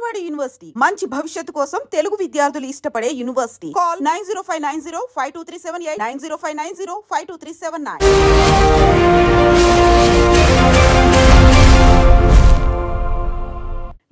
Vijayawada university మంచి భవిష్యత్తు కోసం తెలుగు విద్యార్థులు ఇష్టపడే యూనివర్సిటీ. కాల్ 9059052378 9059052379.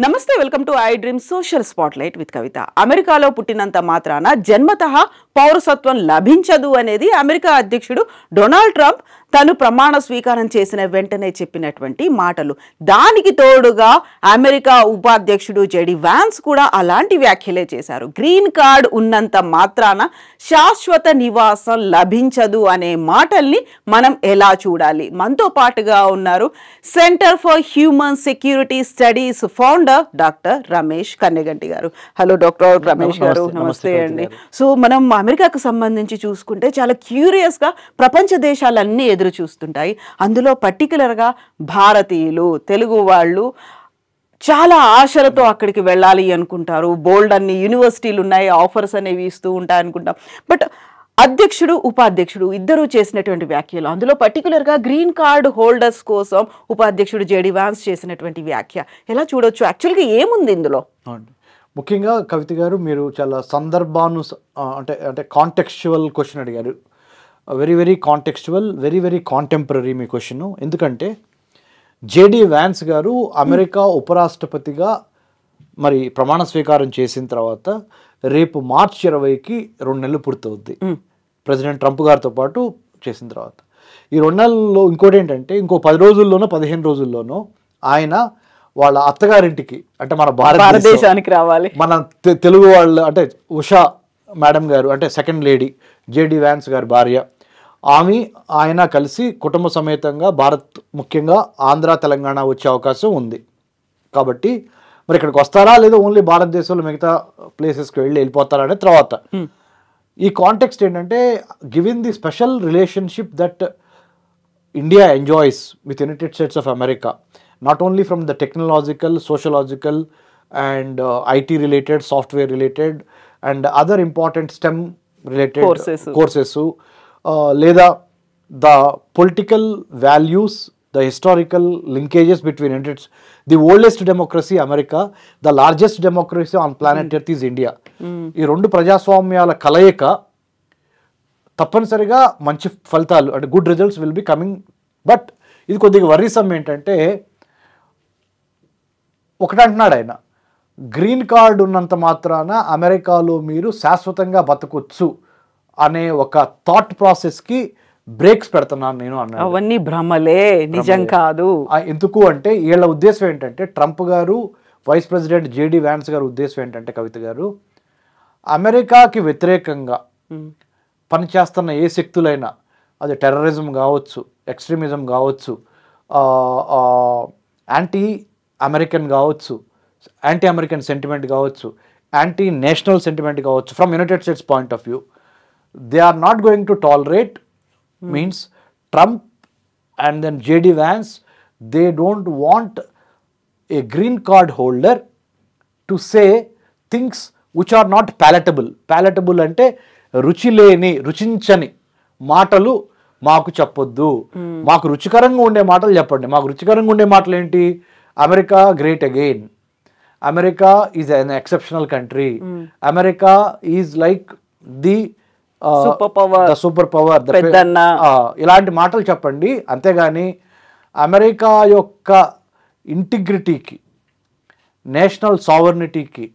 నమస్తే, welcome to I dream social spotlight with Kavitha. అమెరికాలో పుట్టినంత మాత్రాన జన్మతః పౌరసత్వం లభించదు అనేది అమెరికా అధ్యక్షుడు డొనాల్డ్ ట్రంప్ తను ప్రమాణ స్వీకారం చేసిన వెంటనే చెప్పినటువంటి మాటలు. దానికి తోడుగా అమెరికా ఉపాధ్యక్షుడు జెడి వాన్స్ కూడా అలాంటి వ్యాఖ్యలే చేశారు. గ్రీన్ కార్డ్ ఉన్నంత మాత్రాన శాశ్వత నివాసం లభించదు అనే మాటల్ని మనం ఎలా చూడాలి? మనతో పాటుగా ఉన్నారు Center for Human Security Studies founder doctor Ramesh Kanneganti garu. Hello doctor Ramesh గారు, నమస్తే అండి. సో మనం అమెరికాకు సంబంధించి చూసుకుంటే చాలా క్యూరియస్గా ప్రపంచ దేశాలన్నీ ఎదురు చూస్తుంటాయి. అందులో పర్టికులర్గా భారతీయులు, తెలుగు వాళ్ళు చాలా ఆశలతో అక్కడికి వెళ్ళాలి అనుకుంటారు. బోల్డ్ అన్ని యూనివర్సిటీలు ఉన్నాయి, ఆఫర్స్ అనేవి ఇస్తూ ఉంటాయి అనుకుంటాం. బట్ అధ్యక్షుడు ఉపాధ్యక్షుడు ఇద్దరూ చేసినటువంటి వ్యాఖ్యలు, అందులో పర్టికులర్గా గ్రీన్ కార్డ్ హోల్డర్స్ కోసం ఉపాధ్యక్షుడు జెడి వాన్స్ చేసినటువంటి వ్యాఖ్య ఎలా చూడొచ్చు? యాక్చువల్గా ఏముంది ఇందులో? ముఖ్యంగా కవిత గారు, మీరు చాలా అంటే కాంటెక్స్చువల్ క్వశ్చన్ అడిగారు. Very very contextual, very very contemporary మీ క్వశ్చన్. ఎందుకంటే జేడి వ్యాన్స్ గారు అమెరికా ఉపరాష్ట్రపతిగా మరి ప్రమాణ స్వీకారం చేసిన తర్వాత రేపు మార్చి 20కి 2 నెలలు పూర్తవుద్ది. ప్రెసిడెంట్ ట్రంప్ గారితో పాటు చేసిన తర్వాత ఈ 2 నెలల్లో ఇంకోటి ఏంటంటే, ఇంకో 10 రోజుల్లోనో 15 రోజుల్లోనో ఆయన వాళ్ళ అత్తగారింటికి, అంటే మన భారతదేశానికి రావాలి. మన తెలుగు వాళ్ళు అంటే ఉషా మేడం గారు, అంటే సెకండ్ లేడీ జేడి వ్యాన్స్ గారి భార్య, ఆయన కలిసి కుటుంబ సమేతంగా ముఖ్యంగా ఆంధ్ర తెలంగాణ వచ్చే అవకాశం ఉంది. కాబట్టి మరి ఇక్కడికి వస్తారా లేదా ఓన్లీ భారతదేశంలో మిగతా ప్లేసెస్కి వెళ్ళిపోతారా అనే తర్వాత ఈ కాంటెక్స్ట్ ఏంటంటే, given the special relationship that India enjoys with United States of America, not only from the technological, sociological and IT related, software related and other important STEM related courses, లేదా the political values, the historical linkages between it. The oldest democracy America, the largest democracy on planet Earth is India. ఈ 2 ప్రజాస్వామ్యాల కలయిక తప్పనిసరిగా మంచి ఫలితాలు, అంటే good results will be coming. But ఇది కొద్దిగా వర్రీసమ్ ఏంటంటే, ఒకటంటున్నాడు ఆయన, గ్రీన్ కార్డ్ ఉన్నంత మాత్రాన అమెరికాలో మీరు శాశ్వతంగా బతకొచ్చు అనే ఒక థాట్ ప్రాసెస్కి బ్రేక్స్ పెడుతున్నాను నేను అన్నాను. అవన్నీ భ్రమలే, నిజం కాదు. ఎందుకు అంటే వీళ్ళ ఉద్దేశం ఏంటంటే, ట్రంప్ గారు, వైస్ ప్రెసిడెంట్ జేడి వ్యాన్స్ గారు ఉద్దేశం ఏంటంటే, కవిత గారు, అమెరికాకి వ్యతిరేకంగా పనిచేస్తున్న ఏ శక్తులైనా, అది టెర్రరిజం కావచ్చు, ఎక్స్ట్రీమిజం కావచ్చు, యాంటీ అమెరికన్ కావచ్చు, యాంటీ అమెరికన్ సెంటిమెంట్ కావచ్చు, యాంటీ నేషనల్ సెంటిమెంట్ కావచ్చు, from United States point of view, they are not going to tolerate. Means Trump and then JD Vance, they don't want a green card holder to say things which are not palatable. Palatable అంటే రుచించని మాటలు మాకు చెప్పొద్దు, మాకు రుచికరంగా ఉండే మాటలు చెప్పండి. మాకు రుచికరంగా ఉండే మాటలు ఏంటి? America great again, America is an exceptional country, America is like the super power, ఇలాంటి మాటలు చెప్పండి. అంతేగాని అమెరికా యొక్క ఇంటిగ్రిటీకి, నేషనల్ సావర్నిటీకి,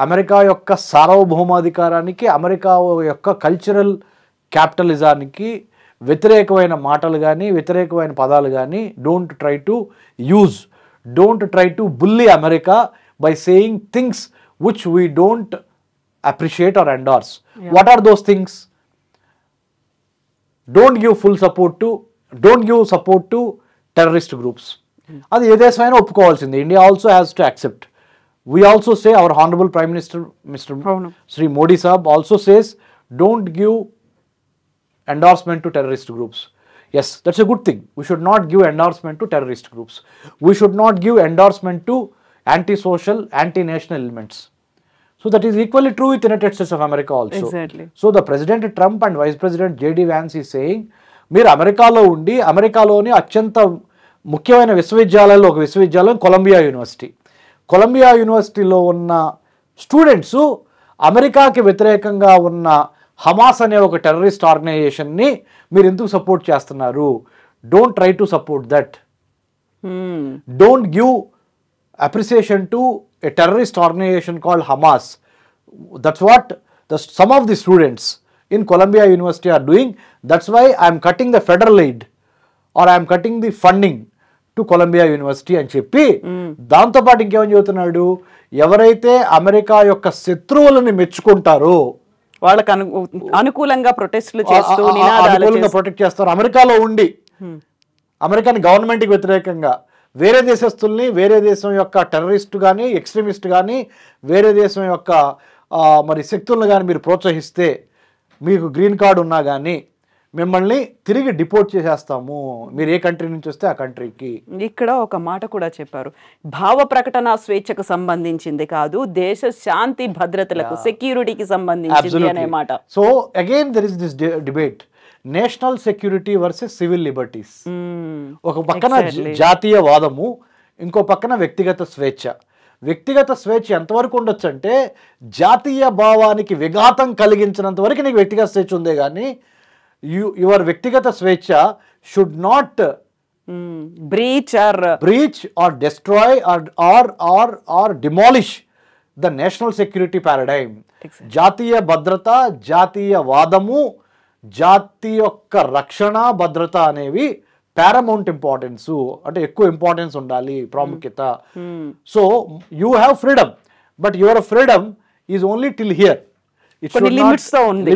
అమెరికా యొక్క సార్వభౌమాధికారానికి, అమెరికా యొక్క కల్చరల్ క్యాపిటలిజానికి వ్యతిరేకమైన మాటలు కానీ, వ్యతిరేకమైన పదాలు కానీ don't try to bully America by saying things which we don't appreciate or endorse. Yeah. What are those things? Don't give support to terrorist groups. అది ఏ దేశమైనా ఒప్పుకోవాల్సింది. India also has to accept. We also say, our honorable Prime Minister Mr. Sri Modi Sahab also says, don't give endorsement to terrorist groups. Yes, that's a good thing. We should not give endorsement to terrorist groups. We should not give endorsement to anti-social, anti-national elements. So that is equally true with United States of America also. Exactly. So the President Trump and Vice President J.D. Vance is saying, మీరు అమెరికాలో ఉండి, అమెరికాలోని అత్యంత ముఖ్యమైన విశ్వవిద్యాలయాల్లో ఒక విశ్వవిద్యాలయం Columbia university. Colombia యూనివర్సిటీలో ఉన్న స్టూడెంట్స్ అమెరికాకి వ్యతిరేకంగా ఉన్న హమాస్ అనే ఒక టెర్రరిస్ట్ ఆర్గనైజేషన్ని మీరు ఎందుకు సపోర్ట్ చేస్తున్నారు? Don't try to support that. Don't give appreciation to a terrorist organisation called Hamas. That's what some of the students in Columbia University are doing. That's why I am cutting the federal aid or I am cutting the funding to Columbia university అని చెప్పి దాంతోపాటు ఇంకేమని చెబుతున్నాడు, ఎవరైతే America యొక్క శత్రువులను మెచ్చుకుంటారో వాళ్ళకి అనుకూలంగా ప్రొటెస్ట్లు చేస్తూ అనుకూలంగా ప్రొటెక్ట్ చేస్తారు, అమెరికాలో ఉండి అమెరికన్ గవర్నమెంట్కి వ్యతిరేకంగా వేరే దేశస్తుల్ని, వేరే దేశం యొక్క టెర్రరిస్ట్ కానీ ఎక్స్ట్రీమిస్ట్ కానీ వేరే దేశం యొక్క మరి శక్తులను కానీ మీరు ప్రోత్సహిస్తే మీకు గ్రీన్ కార్డు ఉన్నా కానీ మిమ్మల్ని తిరిగి డిపోర్ట్ చేసేస్తాము, మీరు ఏ కంట్రీ నుంచి వస్తే ఆ కంట్రీకి. ఇక్కడ ఒక మాట కూడా చెప్పారు, భావ ప్రకటన స్వేచ్ఛకు సంబంధించింది కాదు, దేశ శాంతి భద్రతలకు సెక్యూరిటీకి సంబంధించింది అనే మాట. So again there is this debate, national security versus civil liberties. ఒక పక్కన జాతీయ వాదము, ఇంకో పక్కన వ్యక్తిగత స్వేచ్ఛ. వ్యక్తిగత స్వేచ్ఛ ఎంతవరకు ఉండొచ్చు అంటే జాతీయ భావానికి విఘాతం కలిగించినంత వరకు నీకు వ్యక్తిగత స్వేచ్ఛ ఉందే కానీ యువర్ వ్యక్తిగత స్వేచ్ఛ should not breach or destroy or demolish the national security paradigm. జాతీయ భద్రత, జాతీయ వాదము, జాతి యొక్క రక్షణ భద్రత అనేవి paramount ఇంపార్టెన్స్, అంటే ఎక్కువ ఇంపార్టెన్స్ ఉండాలి, ప్రాముఖ్యత. So you have freedom, but your freedom is only till here. Limits లో ఉంది.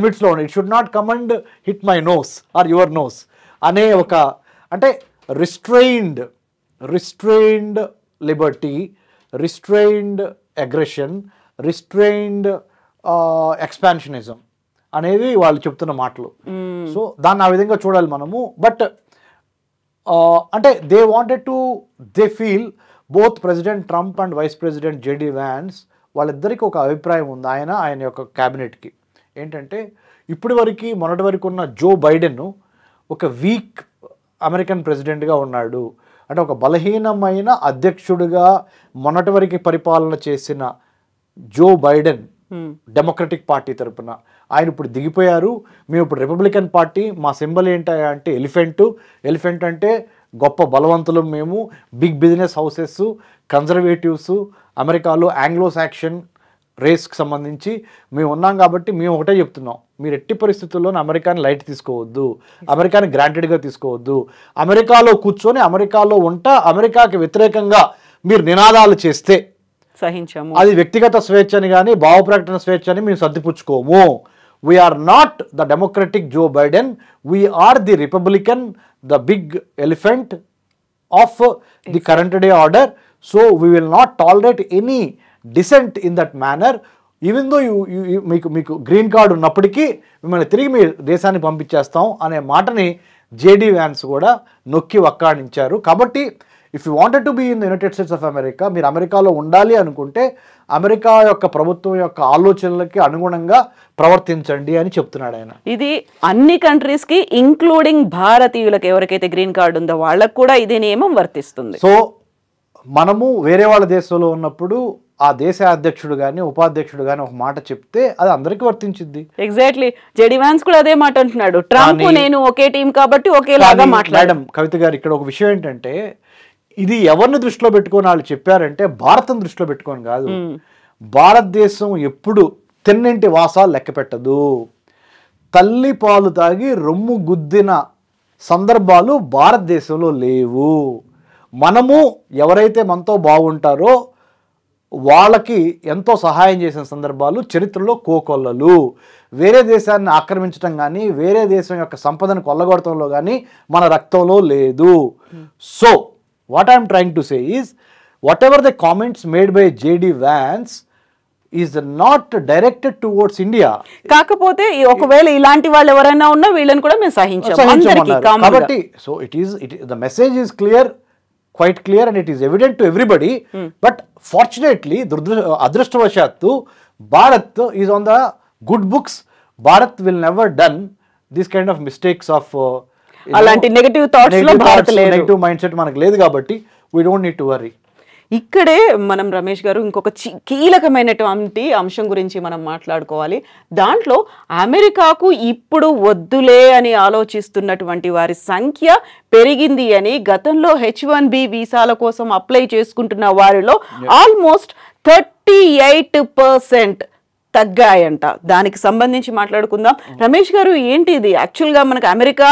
It should not come and hit my nose or your nose అనే ఒక, అంటే restrained liberty, restrained aggression, restrained expansionism అనేవి వాళ్ళు చెప్తున్న మాటలు. సో దాన్ని ఆ విధంగా చూడాలి మనము. బట్ అంటే they feel both President Trump and Vice President JD Vance వాళ్ళిద్దరికీ ఒక అభిప్రాయం ఉంది ఆయన యొక్క క్యాబినెట్కి. ఏంటంటే మొన్నటి వరకు ఉన్న జో బైడెన్ ఒక వీక్ అమెరికన్ ప్రెసిడెంట్గా ఉన్నాడు, అంటే ఒక బలహీనమైన అధ్యక్షుడిగా మొన్నటి వరకు పరిపాలన చేసిన జో బైడెన్ డెమోక్రటిక్ పార్టీ తరపున ఆయన ఇప్పుడు దిగిపోయారు. మేము ఇప్పుడు రిపబ్లికన్ పార్టీ, మా సింబల్ ఏంటంటే ఎలిఫెంట్ అంటే గొప్ప బలవంతులు మేము, బిగ్ బిజినెస్ హౌసెస్, కన్జర్వేటివ్స్, అమెరికాలో ఆంగ్లో సాక్షన్ రేస్కి సంబంధించి మేము ఉన్నాం. కాబట్టి మేము ఒకటే చెప్తున్నాం, మీరు ఎట్టి పరిస్థితుల్లోనూ అమెరికాని లైట్ తీసుకోవద్దు, అమెరికాని గ్రాంటెడ్గా తీసుకోవద్దు. అమెరికాలో కూర్చొని అమెరికాలో అమెరికాకి వ్యతిరేకంగా మీరు నినాదాలు చేస్తే సహించాము, అది వ్యక్తిగత స్వేచ్ఛ అని కానీ భావ ప్రకటన స్వేచ్ఛ అని మేము సర్దిపుచ్చుకోము. We are not the Democratic Joe Biden, we are the Republican, the big elephant of the current day order. So we will not tolerate any dissent in that manner. Even though మీకు గ్రీన్ కార్డు ఉన్నప్పటికీ మిమ్మల్ని తిరిగి మీ దేశాన్ని పంపించేస్తాం అనే మాటని JD Vance కూడా నొక్కి వక్కాణించారు. కాబట్టి if you wanted to be in the United States of America, మీరు అమెరికాలో ఉండాలి అనుకుంటే అమెరికా యొక్క ప్రభుత్వం యొక్క ఆలోచనలకి అనుగుణంగా ప్రవర్తించండి అని చెప్తున్నాడు ఆయన. ఇది అన్ని కంట్రీస్ కి ఇంక్లూడింగ్ భారతీయులకు ఎవరికైతే గ్రీన్ కార్డు ఉందో వాళ్ళకు కూడా ఇదే నియమం వర్తిస్తుంది. సో మనము వేరే వాళ్ళ దేశంలో ఉన్నప్పుడు ఆ దేశ అధ్యక్షుడు కానీ ఉపాధ్యక్షుడు కానీ ఒక మాట చెప్తే అది అందరికీ వర్తించింది. ఎగ్జాక్ట్లీ, జేడీ వ్యాన్స్ కూడా అదే మాట అంటున్నాడు. ట్రంప్ నేను ఒకే టీం కాబట్టి ఒకేలాగా మాట్లాడాం. కవిత గారు, ఇక్కడ ఒక విషయం ఏంటంటే ఇది ఎవరిని దృష్టిలో పెట్టుకొని వాళ్ళు చెప్పారంటే భారతం దృష్టిలో పెట్టుకొని కాదు. భారతదేశం ఎప్పుడు తిన్నింటి వాసాలు లెక్క పెట్టదు. తల్లి పాలు తాగి రొమ్ము గుద్దిన సందర్భాలు భారతదేశంలో లేవు. మనము ఎవరైతే మనతో బాగుంటారో వాళ్ళకి ఎంతో సహాయం చేసిన సందర్భాలు చరిత్రలో కోకొల్లలు. వేరే దేశాన్ని ఆక్రమించడం కానీ వేరే దేశం యొక్క సంపదను కొల్లగొడటంలో కానీ మన రక్తంలో లేదు. So what I am trying to say is whatever the comments made by JD Vance is not directed towards India. కాకపోతే ఒకవేళ ఇలాంటి వాళ్ళు ఎవరైనా ఉన్నా వీళ్ళని కూడా మేము సహించాము అందరికీ. కాబట్టి so the message is clear, quite clear, and it is evident to everybody. But fortunately adrishtavashattu Bharat is on the good books. Bharat will never done this kind of mistakes of అలాంటి negative thoughts లో భారత్ లేదు, negative mind set మనకు లేదు. కాబట్టి we don't need to worry. ఇక్కడే మనం రమేష్ గారు ఇంకొక కీలకమైనటువంటి అంశం గురించి మనం మాట్లాడుకోవాలి. దాంట్లో అమెరికాకు ఇప్పుడు వద్దులే అని ఆలోచిస్తున్నటువంటి వారి సంఖ్య పెరిగింది అని, గతంలో H1B వీసాల కోసం అప్లై చేసుకుంటున్న వారిలో ఆల్మోస్ట్ 38% తగ్గాయంట. దానికి సంబంధించి మాట్లాడుకుందాం. రమేష్ గారు, ఏంటి ఇది? యాక్చువల్గా మనకు అమెరికా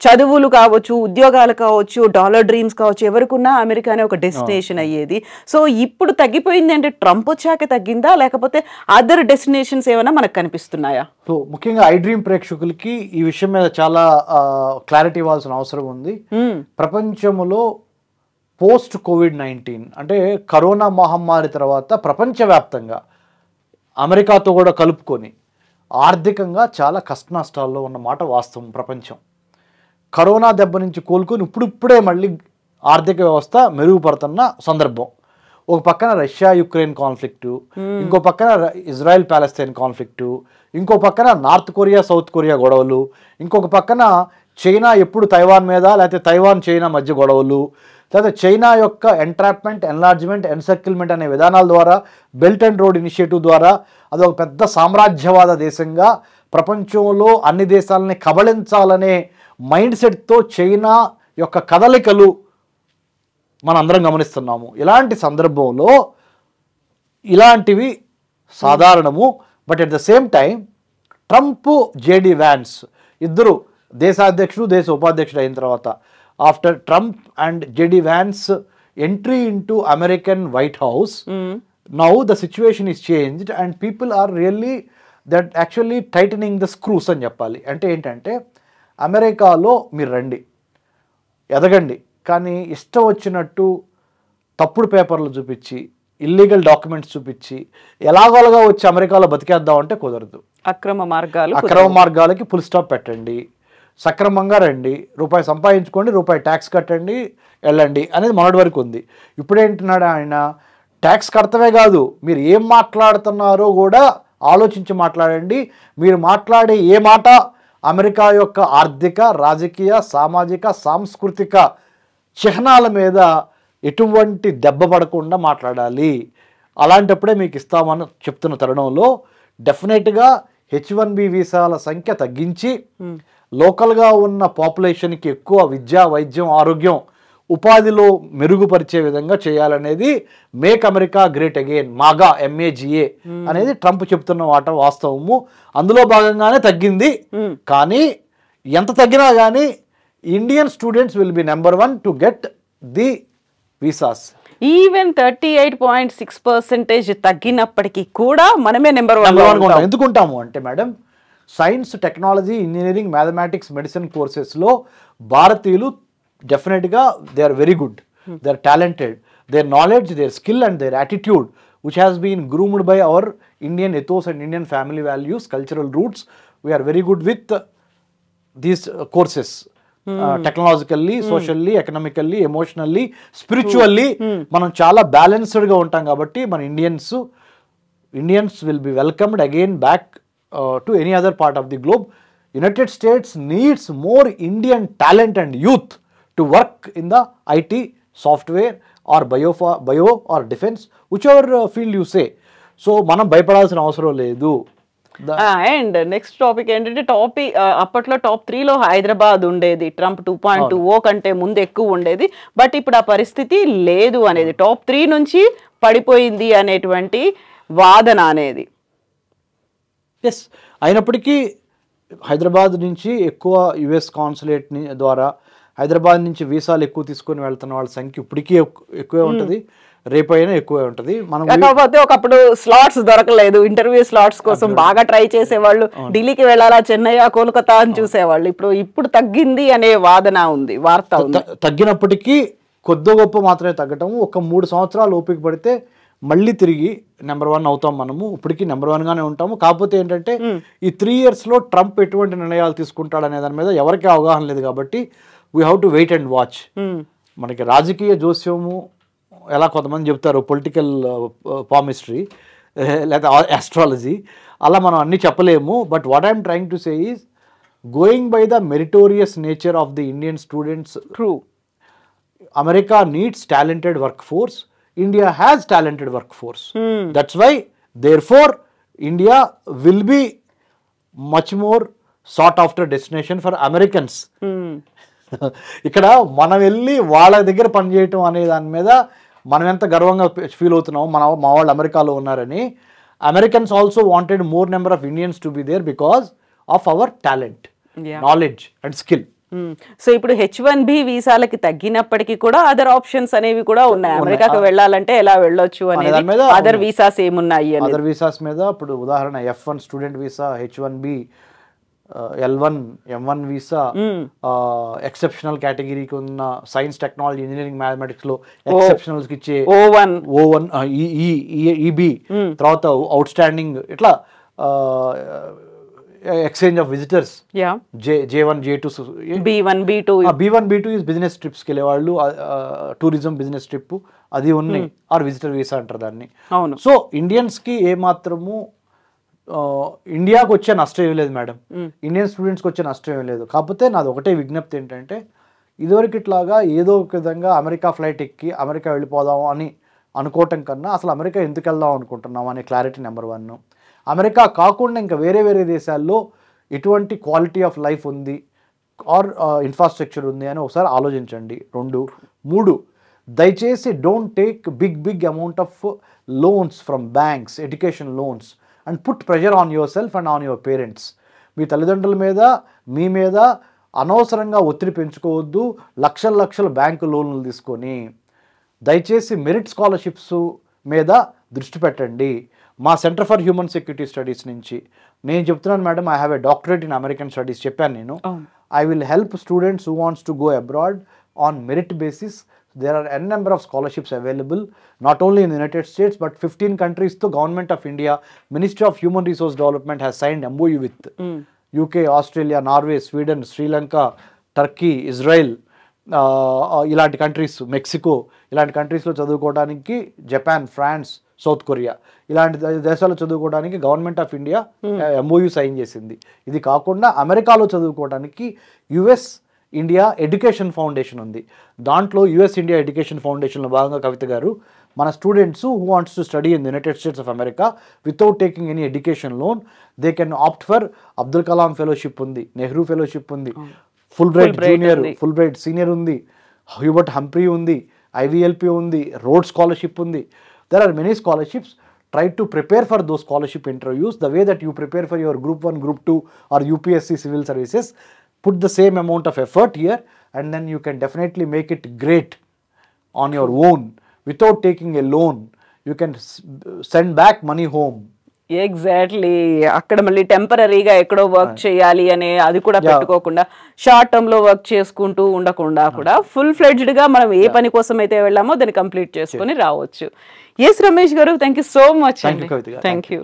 చదువులు కావచ్చు, ఉద్యోగాలు కావచ్చు, డాలర్ డ్రీమ్స్ కావచ్చు, ఎవరికున్నా అమెరికానే ఒక డెస్టినేషన్ అయ్యేది. సో ఇప్పుడు తగ్గిపోయింది అంటే ట్రంప్ వచ్చాక తగ్గిందా, లేకపోతే అదర్ డెస్టినేషన్స్ ఏమైనా మనకు కనిపిస్తున్నాయా? సో ముఖ్యంగా ఐ డ్రీమ్ ప్రేక్షకులకి ఈ విషయం మీద చాలా క్లారిటీ ఇవ్వాల్సిన అవసరం ఉంది. ప్రపంచంలో పోస్ట్ కోవిడ్-19 అంటే కరోనా మహమ్మారి తర్వాత ప్రపంచవ్యాప్తంగా అమెరికాతో కూడా కలుపుకొని ఆర్థికంగా చాలా కష్ట నష్టాల్లో ఉన్నమాట వాస్తవం. ప్రపంచం కరోనా దెబ్బ నుంచి కోలుకొని ఇప్పుడే మళ్ళీ ఆర్థిక వ్యవస్థ మెరుగుపడుతున్న సందర్భం. ఒక పక్కన రష్యా యుక్రెయిన్ కాన్ఫ్లిక్టు, ఇంకో పక్కన ఇజ్రాయెల్ పాలస్తీన్ కాన్ఫ్లిక్టు, ఇంకో పక్కన నార్త్ కొరియా సౌత్ కొరియా గొడవలు, ఇంకొక పక్కన చైనా ఎప్పుడు తైవాన్ మీద, లేకపోతే తైవాన్ చైనా మధ్య గొడవలు, లేదా చైనా యొక్క ఎంట్రాప్మెంట్, ఎన్లార్జ్మెంట్, ఎన్సర్కిల్మెంట్ అనే విధానాల ద్వారా, బెల్ట్ అండ్ రోడ్ ఇనిషియేటివ్ ద్వారా అది ఒక పెద్ద సామ్రాజ్యవాద దేశంగా ప్రపంచంలో అన్ని దేశాలని కబళించాలనే మైండ్ సెట్తో చైనా యొక్క కదలికలు మనందరం గమనిస్తున్నాము. ఇలాంటి సందర్భంలో ఇలాంటివి సాధారణము. But at the same time Trump, JD Vance ఇద్దరు దేశాధ్యక్షుడు, దేశ ఉపాధ్యక్షుడు అయిన తర్వాత, after Trump and JD Vance entry into American White House, now the situation is changed and people are really that actually tightening the screws అని చెప్పాలి. అంటే ఏంటంటే అమెరికాలో మీరు రండి, ఎదగండి, కానీ ఇష్టం వచ్చినట్టు తప్పుడు పేపర్లు చూపించి, ఇల్లీగల్ డాక్యుమెంట్స్ చూపించి ఎలాగోలాగా వచ్చి అమెరికాలో బతికేద్దాం అంటే కుదరదు. అక్రమ మార్గాలకి ఫుల్ స్టాప్ పెట్టండి, సక్రమంగా రండి, రూపాయి సంపాదించుకోండి, రూపాయి ట్యాక్స్ కట్టండి, వెళ్ళండి అనేది మొన్నటి వరకు ఉంది. ఇప్పుడేంటున్నాడు ఆయన, ట్యాక్స్ కడతమే కాదు, మీరు ఏం మాట్లాడుతున్నారో కూడా ఆలోచించి మాట్లాడండి. మీరు మాట్లాడే ఏ మాట అమెరికా యొక్క ఆర్థిక, రాజకీయ, సామాజిక, సాంస్కృతిక చిహ్నాల మీద ఎటువంటి దెబ్బ పడకుండా మాట్లాడాలి. అలాంటప్పుడే మీకు ఇస్తామని చెప్తున్న తరుణంలో డెఫినెట్గా H1B వీసాల సంఖ్య తగ్గించి లోకల్గా ఉన్న పాపులేషన్కి ఎక్కువ విద్య, వైద్యం, ఆరోగ్యం, ఉపాధిలో మెరుగుపరిచే విధంగా చేయాలనేది make America great again, MAGA MAGA అనేది ట్రంప్ చెప్తున్న మాట వాస్తవము. అందులో భాగంగానే తగ్గింది. కానీ ఎంత తగ్గినా కానీ Indian students will be number 1 to get the visas. Even 38.6% తగ్గినప్పటికీ కూడా మనమే నెంబర్ 1 ఎందుకుంటాము అంటే madam, science, technology, engineering, mathematics, medicine కోర్సెస్లో భారతీయులు డెఫినెట్గా they are very good, they are talented, their knowledge, their skill and their attitude which has been groomed by our Indian ethos and Indian family values, cultural roots. We are very good with these courses. Technologically, socially, economically, emotionally, spiritually మనం చాలా బ్యాలెన్స్డ్గా ఉంటాం. కాబట్టి మన Indians will be welcomed again back to any other part of the globe. United States needs more Indian talent and youth to work in the IT, software or bio or defence, whichever field you say. So మనం భయపడాల్సిన అవసరం లేదు. And next topic ఏంటంటే, అప్పట్లో top 3లో Hyderabad ఉండేది, Trump 2.20 కంటే ముందు ఎక్కువ ఉండేది. బట్ ఇప్పుడు ఆ పరిస్థితి లేదు అనేది, టాప్ 3 నుంచి పడిపోయింది అనేటువంటి వాదన అనేది. ఎస్, అయినప్పటికీ హైదరాబాద్ నుంచి ఎక్కువ US కాన్సులేట్ ద్వారా హైదరాబాద్ నుంచి వీసాలు ఎక్కువ తీసుకొని వెళ్తున్న వాళ్ళ సంఖ్య ఇప్పటికీ ఎక్కువే ఉంటుంది, రేపైనా ఎక్కువే ఉంటుంది. కాకపోతే ఒకప్పుడు స్లాట్స్ దొరకలేదు, ఇంటర్వ్యూ స్లాట్స్ కోసం బాగా ట్రై చేసేవాళ్ళు, ఢిల్లీకి వెళ్ళాలా, చెన్నై, కోల్కతా అని చూసేవాళ్ళు. ఇప్పుడు తగ్గింది అనే వాదన ఉంది, వార్త ఉంది. తగ్గినప్పటికీ కొద్ది గొప్ప మాత్రమే తగ్గటం. ఒక 3 సంవత్సరాలు ఓపిక పడితే మళ్ళీ తిరిగి నెంబర్ 1 అవుతాం. మనము ఇప్పటికీ నెంబర్ 1గానే ఉంటాము. కాకపోతే ఏంటంటే ఈ 3 yearsలో ట్రంప్ ఎటువంటి నిర్ణయాలు తీసుకుంటాడు అనే దాని మీద ఎవరికి అవగాహన లేదు. కాబట్టి we have to wait and watch. మనకి రాజకీయ జోస్యము ఎలా కొంతమంది చెప్తారు, పొలిటికల్ పామిస్ట్రీ లేదా ఆస్ట్రాలజీ, అలా మనం అన్నీ చెప్పలేము. But what I'm trying to say is going by the meritorious nature of the Indian students. True, America needs talented work force. India has talented workforce. That's why, therefore, India will be much more sought after destination for Americans. ఇక్కడ మనం వెళ్ళి వాళ్ళ దగ్గర పనిచేయటం అనే దాని మీద మనం ఎంత గర్వంగా ఫీల్ అవుతున్నాం, మా వాళ్ళు అమెరికాలో ఉన్నారని. Americans also wanted more number of Indians to be there because of our talent, knowledge and skill. So ఇప్పుడు H1B వీసాలకి తగ్గినప్పటికీ కూడా అదర్ ఆప్షన్స్ అనేవి కూడా ఉన్నాయి. అమెరికాకి వెళ్ళాలంటే ఎలా వెళ్ళొచ్చు అనేది, అదర్ వీసాస్ ఏమున్నాయి, అదర్ వీసాస్ మీద ఇప్పుడు ఉదాహరణ F1 student visa, H1B, L1, M1 visa, exceptional కేటగిరీకి ఉన్న సైన్స్, టెక్నాలజీ, ఇంజనీరింగ్, మ్యాథమెటిక్స్ లో ఎక్సెప్షనల్స్ కి ఇచ్చే O1, EB, తర్వాత అవుట్ స్టాండింగ్, ఇట్లా exchange of visitors, J1, J2, B1, B2 is business trips కి వెళ్ళేవాళ్ళు, టూరిజం బిజినెస్ ట్రిప్ అది ఉన్నాయి, ఆర్ విజిటర్ వీసా అంటారు దాన్ని. సో ఇండియన్స్ కి ఏ మాత్రము ఇండియాకి వచ్చే నష్టం ఏం లేదు మేడం, ఇండియన్ స్టూడెంట్స్కి వచ్చే నష్టం ఏం లేదు. కాకపోతే నాది ఒకటే విజ్ఞప్తి ఏంటంటే, ఇదివరకు ఇట్లాగా ఏదో ఒక విధంగా అమెరికా ఫ్లైట్ ఎక్కి అమెరికా వెళ్ళిపోదాం అని అనుకోవటం కన్నా అసలు అమెరికా ఎందుకు వెళ్దాం అనుకుంటున్నాం అనే క్లారిటీ నెంబర్ 1. అమెరికా కాకుండా ఇంకా వేరే వేరే దేశాల్లో ఎటువంటి క్వాలిటీ ఆఫ్ లైఫ్ ఉంది ఆర్ ఇన్ఫ్రాస్ట్రక్చర్ ఉంది అని ఒకసారి ఆలోచించండి. 2, 3, దయచేసి don't take big amount of loans from banks, education loans, and put pressure on your self and on your parents. మీ తల్లిదండ్రుల మీద, మీ మీద అనవసరంగా ఒత్తిడి పెంచుకోవద్దు. లక్షల బ్యాంకు లోన్లు తీసుకొని దయచేసి మెరిట్ స్కాలర్షిప్స్ మీద దృష్టి పెట్టండి. మా centre for Human Security studies నుంచి నేను చెప్తున్నాను madam, I have a doctorate in American studies చెప్పాను నేను. I will help students who wants to go abroad on merit basis. There are n number of scholarships available, not only in the United States, but 15 countries. The Government of India, Ministry of Human Resource Development has signed MOU with UK, Australia, Norway, Sweden, Sri Lanka, Turkey, Israel, ఇలాంటి countries, Mexico, ఇలాంటి కంట్రీస్లో చదువుకోవడానికి, Japan, France, south Korea, ఇలాంటి దేశాల్లో చదువుకోవడానికి government of India MOU sign చేసింది. ఇది కాకుండా అమెరికాలో చదువుకోవడానికి యుఎస్ ఇండియా ఎడ్యుకేషన్ ఫౌండేషన్ ఉంది. దాంట్లో యుఎస్ ఇండియా ఎడ్యుకేషన్ ఫౌండేషన్లో భాగంగా కవిత గారు మన students who wants to study in the United States of America without taking any education loan, they can opt for Abdul Kalam fellowship ఉంది, నెహ్రూ ఫెలోషిప్ ఉంది, Fulbright junior, Fulbright senior ఉంది, Hubert Humphrey ఉంది, IVLP ఉంది, Rhodes scholarship ఉంది. There are many scholarships. Try to prepare for those scholarship interviews the way that you prepare for your Group 1, Group 2 or UPSC civil services. Put the same amount of effort here and then you can definitely make it great on your own without taking a loan. You can send back money home. Exactly. అక్కడ మళ్ళీ టెంపరీగా ఎక్కడో work చేయాలి అనే అది కూడా పెట్టుకోకుండా short term లో వర్క్ చేసుకుంటూ ఉండకుండా కూడా ఫుల్ ఫ్లెడ్జ్డ్ గా మనం ఏ పని కోసం అయితే వెళ్ళామో దాన్ని కంప్లీట్ చేసుకొని రావచ్చు. ఎస్ రమేష్ గారు, thank you so much. Thank you, Kavita. Thank you.